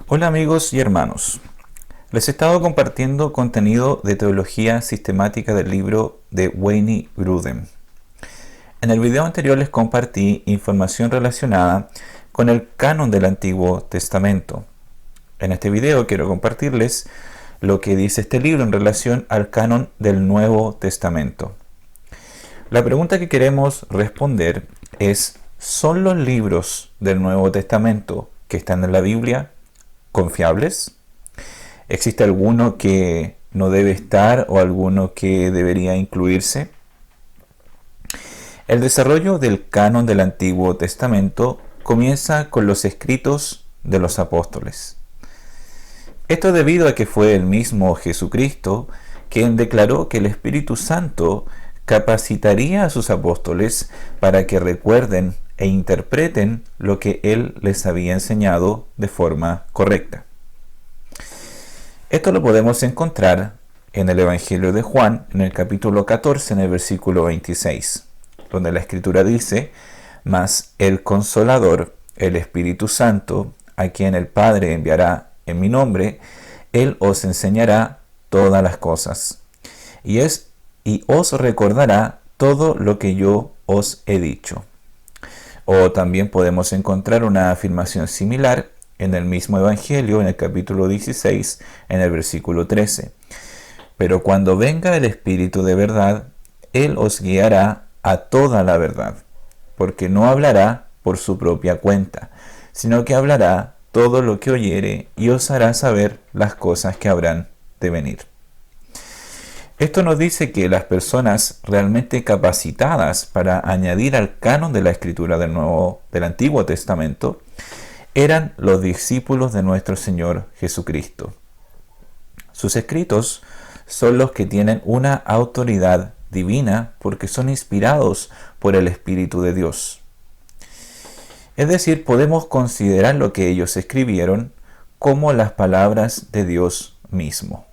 Hola amigos y hermanos, les he estado compartiendo contenido de teología sistemática del libro de Wayne Grudem. En el video anterior les compartí información relacionada con el canon del Antiguo Testamento. En este video quiero compartirles lo que dice este libro en relación al canon del Nuevo Testamento. La pregunta que queremos responder es: ¿son los libros del Nuevo Testamento que están en la Biblia confiables? ¿Existe alguno que no debe estar o alguno que debería incluirse? El desarrollo del canon del Antiguo Testamento comienza con los escritos de los apóstoles. Esto debido a que fue el mismo Jesucristo quien declaró que el Espíritu Santo capacitaría a sus apóstoles para que recuerden e interpreten lo que Él les había enseñado de forma correcta. Esto lo podemos encontrar en el Evangelio de Juan, en el capítulo 14, en el versículo 26, donde la Escritura dice: «Mas el Consolador, el Espíritu Santo, a quien el Padre enviará en mi nombre, Él os enseñará todas las cosas, y os recordará todo lo que yo os he dicho». O también podemos encontrar una afirmación similar en el mismo Evangelio, en el capítulo 16, en el versículo 13. «Pero cuando venga el Espíritu de verdad, Él os guiará a toda la verdad, porque no hablará por su propia cuenta, sino que hablará todo lo que oyere y os hará saber las cosas que habrán de venir». Esto nos dice que las personas realmente capacitadas para añadir al canon de la Escritura del Antiguo Testamento eran los discípulos de nuestro Señor Jesucristo. Sus escritos son los que tienen una autoridad divina porque son inspirados por el Espíritu de Dios. Es decir, podemos considerar lo que ellos escribieron como las palabras de Dios mismo.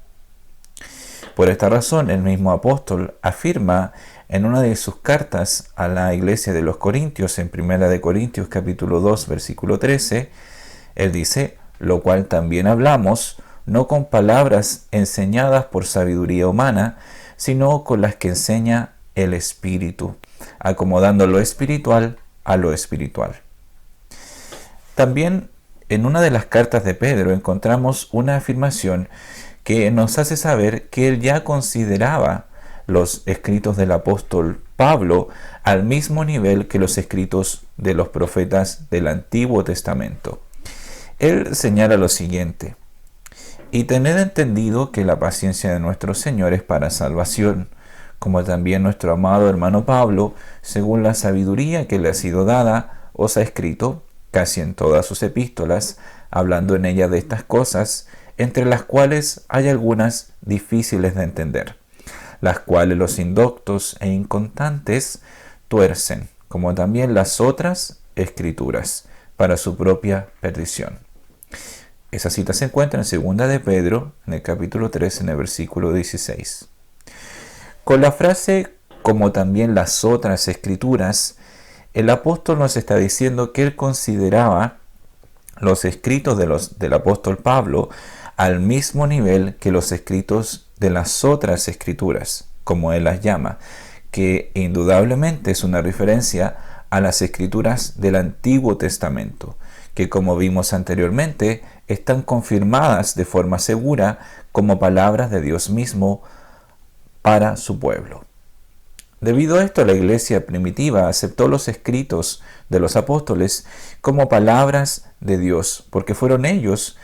Por esta razón, el mismo apóstol afirma en una de sus cartas a la iglesia de los Corintios, en 1 Corintios capítulo 2, versículo 13, él dice: «Lo cual también hablamos, no con palabras enseñadas por sabiduría humana, sino con las que enseña el Espíritu, acomodando lo espiritual a lo espiritual». También en una de las cartas de Pedro encontramos una afirmación que nos hace saber que él ya consideraba los escritos del apóstol Pablo al mismo nivel que los escritos de los profetas del Antiguo Testamento. Él señala lo siguiente: «Y tened entendido que la paciencia de nuestro Señor es para salvación, como también nuestro amado hermano Pablo, según la sabiduría que le ha sido dada, os ha escrito casi en todas sus epístolas, hablando en ellas de estas cosas, entre las cuales hay algunas difíciles de entender, las cuales los indoctos e inconstantes tuercen, como también las otras escrituras, para su propia perdición». Esa cita se encuentra en 2 de Pedro, en el capítulo 3, en el versículo 16. Con la frase «como también las otras escrituras», el apóstol nos está diciendo que él consideraba los escritos del apóstol Pablo al mismo nivel que los escritos de las otras escrituras, como él las llama, que indudablemente es una referencia a las escrituras del Antiguo Testamento, que, como vimos anteriormente, están confirmadas de forma segura como palabras de Dios mismo para su pueblo. Debido a esto, la iglesia primitiva aceptó los escritos de los apóstoles como palabras de Dios, porque fueron ellos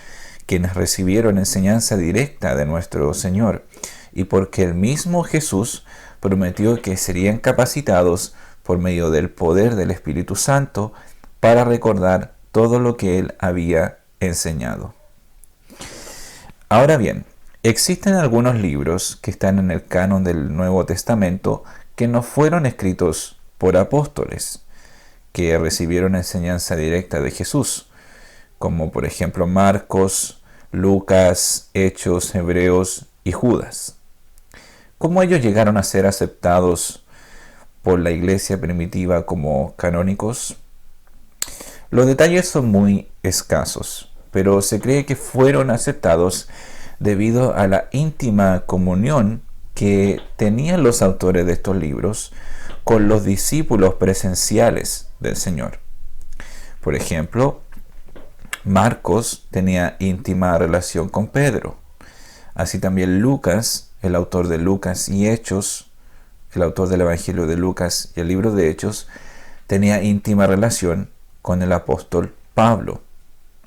quienes recibieron enseñanza directa de nuestro Señor, y porque el mismo Jesús prometió que serían capacitados por medio del poder del Espíritu Santo para recordar todo lo que Él había enseñado. Ahora bien, existen algunos libros que están en el canon del Nuevo Testamento que no fueron escritos por apóstoles, que recibieron enseñanza directa de Jesús, como por ejemplo Marcos, Lucas, Hechos, Hebreos y Judas. ¿Cómo ellos llegaron a ser aceptados por la iglesia primitiva como canónicos? Los detalles son muy escasos, pero se cree que fueron aceptados debido a la íntima comunión que tenían los autores de estos libros con los discípulos presenciales del Señor. Por ejemplo, Marcos tenía íntima relación con Pedro. Así también Lucas, el autor de Lucas y Hechos, el autor del Evangelio de Lucas y el libro de Hechos, tenía íntima relación con el apóstol Pablo.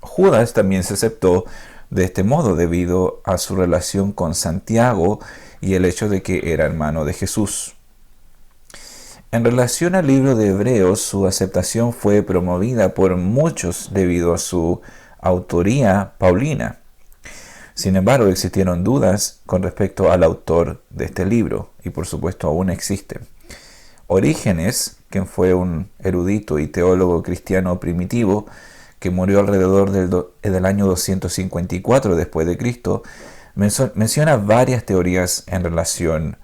Judas también se aceptó de este modo debido a su relación con Santiago y el hecho de que era hermano de Jesús. En relación al libro de Hebreos, su aceptación fue promovida por muchos debido a su autoría paulina. Sin embargo, existieron dudas con respecto al autor de este libro, y por supuesto aún existen. Orígenes, quien fue un erudito y teólogo cristiano primitivo, que murió alrededor del año 254 después de Cristo, menciona varias teorías en relación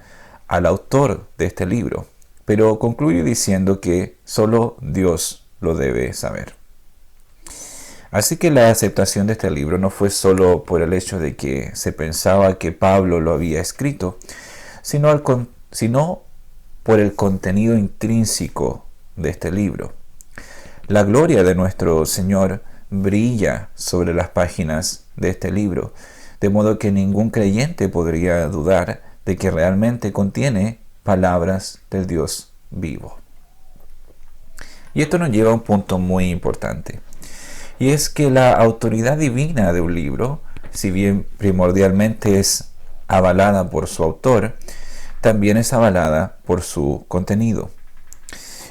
al autor de este libro, pero concluye diciendo que solo Dios lo debe saber. Así que la aceptación de este libro no fue solo por el hecho de que se pensaba que Pablo lo había escrito, sino por el contenido intrínseco de este libro. La gloria de nuestro Señor brilla sobre las páginas de este libro, de modo que ningún creyente podría dudar de que realmente contiene palabras del Dios vivo. Y esto nos lleva a un punto muy importante, y es que la autoridad divina de un libro, si bien primordialmente es avalada por su autor, también es avalada por su contenido.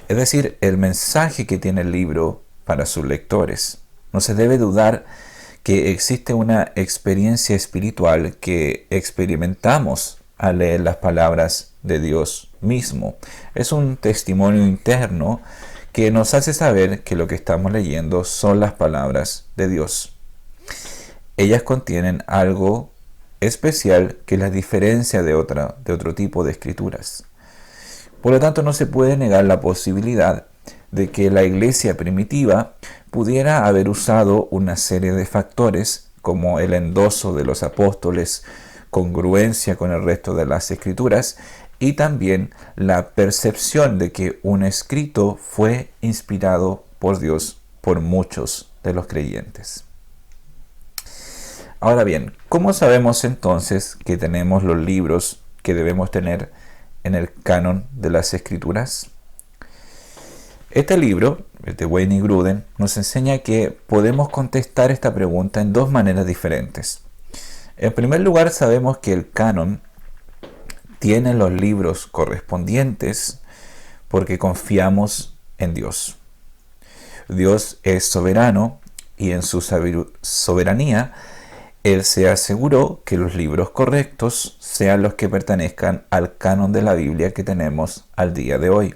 Es decir, el mensaje que tiene el libro para sus lectores. No se debe dudar que existe una experiencia espiritual que experimentamos al leer las palabras de Dios mismo. Es un testimonio interno que nos hace saber que lo que estamos leyendo son las palabras de Dios. Ellas contienen algo especial que las diferencia de otro tipo de escrituras. Por lo tanto, no se puede negar la posibilidad de que la iglesia primitiva pudiera haber usado una serie de factores como el endoso de los apóstoles, congruencia con el resto de las escrituras y también la percepción de que un escrito fue inspirado por Dios por muchos de los creyentes. Ahora bien, ¿cómo sabemos entonces que tenemos los libros que debemos tener en el canon de las escrituras? Este libro, el de Wayne y Grudem, nos enseña que podemos contestar esta pregunta en dos maneras diferentes. En primer lugar, sabemos que el canon tiene los libros correspondientes porque confiamos en Dios. Dios es soberano y en su soberanía Él se aseguró que los libros correctos sean los que pertenezcan al canon de la Biblia que tenemos al día de hoy.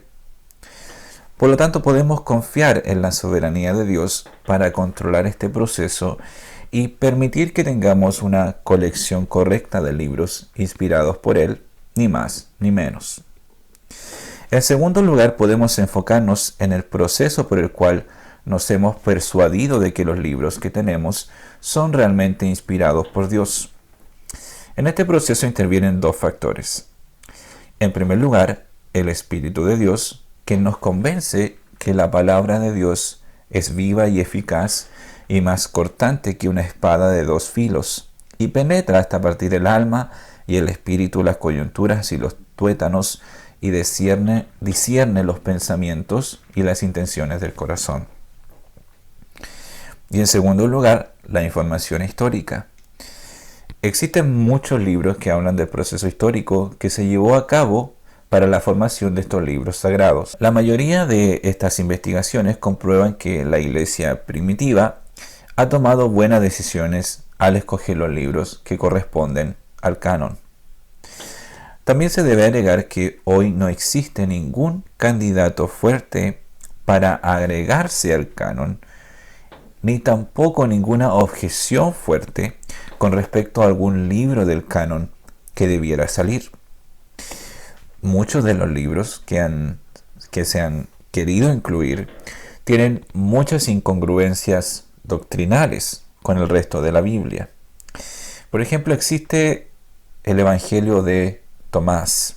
Por lo tanto, podemos confiar en la soberanía de Dios para controlar este proceso y permitir que tengamos una colección correcta de libros inspirados por Él, ni más ni menos. En segundo lugar, podemos enfocarnos en el proceso por el cual nos hemos persuadido de que los libros que tenemos son realmente inspirados por Dios. En este proceso intervienen dos factores. En primer lugar, el Espíritu de Dios, que nos convence que la palabra de Dios es viva y eficaz y más cortante que una espada de dos filos, y penetra hasta partir el alma y el espíritu, las coyunturas y los tuétanos, y discierne los pensamientos y las intenciones del corazón. Y en segundo lugar, la información histórica. Existen muchos libros que hablan del proceso histórico que se llevó a cabo para la formación de estos libros sagrados. La mayoría de estas investigaciones comprueban que la iglesia primitiva ha tomado buenas decisiones al escoger los libros que corresponden al canon. También se debe agregar que hoy no existe ningún candidato fuerte para agregarse al canon, ni tampoco ninguna objeción fuerte con respecto a algún libro del canon que debiera salir. Muchos de los libros que se han querido incluir tienen muchas incongruencias doctrinales con el resto de la Biblia. Por ejemplo, existe el Evangelio de Tomás,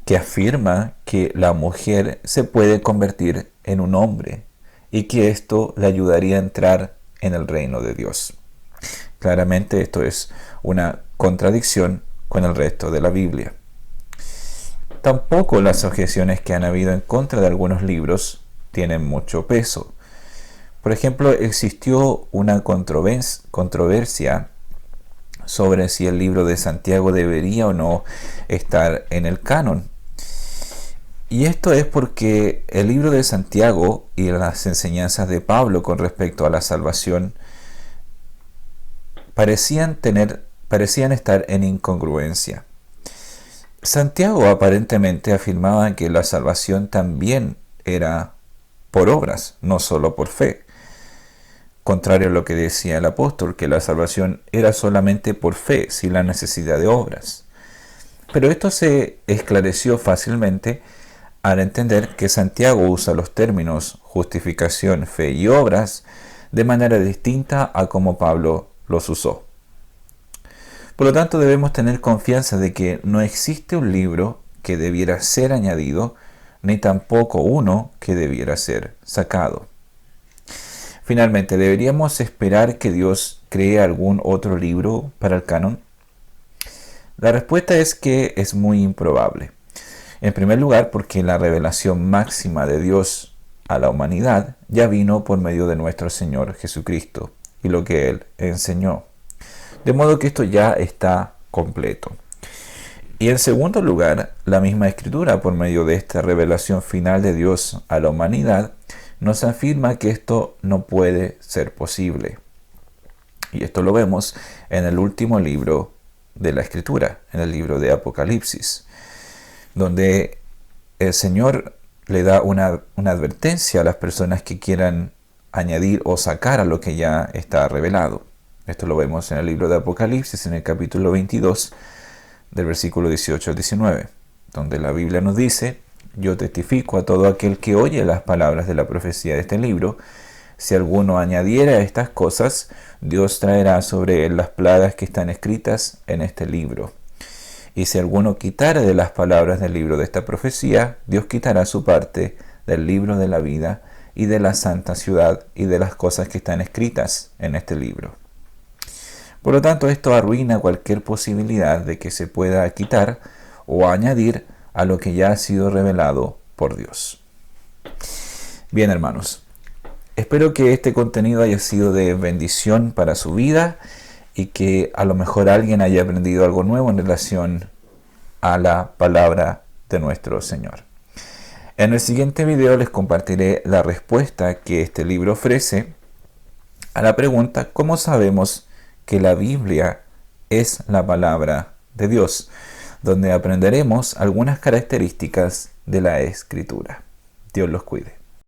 que afirma que la mujer se puede convertir en un hombre y que esto le ayudaría a entrar en el reino de Dios. Claramente esto es una contradicción con el resto de la Biblia. Tampoco las objeciones que han habido en contra de algunos libros tienen mucho peso. Por ejemplo, existió una controversia sobre si el libro de Santiago debería o no estar en el canon. Y esto es porque el libro de Santiago y las enseñanzas de Pablo con respecto a la salvación parecían estar en incongruencia. Santiago aparentemente afirmaba que la salvación también era por obras, no solo por fe. Contrario a lo que decía el apóstol, que la salvación era solamente por fe, sin la necesidad de obras. Pero esto se esclareció fácilmente al entender que Santiago usa los términos justificación, fe y obras de manera distinta a como Pablo los usó. Por lo tanto, debemos tener confianza de que no existe un libro que debiera ser añadido, ni tampoco uno que debiera ser sacado. Finalmente, ¿deberíamos esperar que Dios cree algún otro libro para el canon? La respuesta es que es muy improbable. En primer lugar, porque la revelación máxima de Dios a la humanidad ya vino por medio de nuestro Señor Jesucristo y lo que Él enseñó. De modo que esto ya está completo. Y en segundo lugar, la misma Escritura, por medio de esta revelación final de Dios a la humanidad, nos afirma que esto no puede ser posible. Y esto lo vemos en el último libro de la Escritura, en el libro de Apocalipsis, donde el Señor le da una advertencia a las personas que quieran añadir o sacar a lo que ya está revelado. Esto lo vemos en el libro de Apocalipsis, en el capítulo 22, del versículo 18 al 19, donde la Biblia nos dice: yo testifico a todo aquel que oye las palabras de la profecía de este libro, si alguno añadiera a estas cosas, Dios traerá sobre él las plagas que están escritas en este libro. Y si alguno quitara de las palabras del libro de esta profecía, Dios quitará su parte del libro de la vida y de la santa ciudad y de las cosas que están escritas en este libro. Por lo tanto, esto arruina cualquier posibilidad de que se pueda quitar o añadir a lo que ya ha sido revelado por Dios. Bien, hermanos, espero que este contenido haya sido de bendición para su vida y que a lo mejor alguien haya aprendido algo nuevo en relación a la palabra de nuestro Señor. En el siguiente video les compartiré la respuesta que este libro ofrece a la pregunta: ¿cómo sabemos que la Biblia es la palabra de Dios?, donde aprenderemos algunas características de la Escritura. Dios los cuide.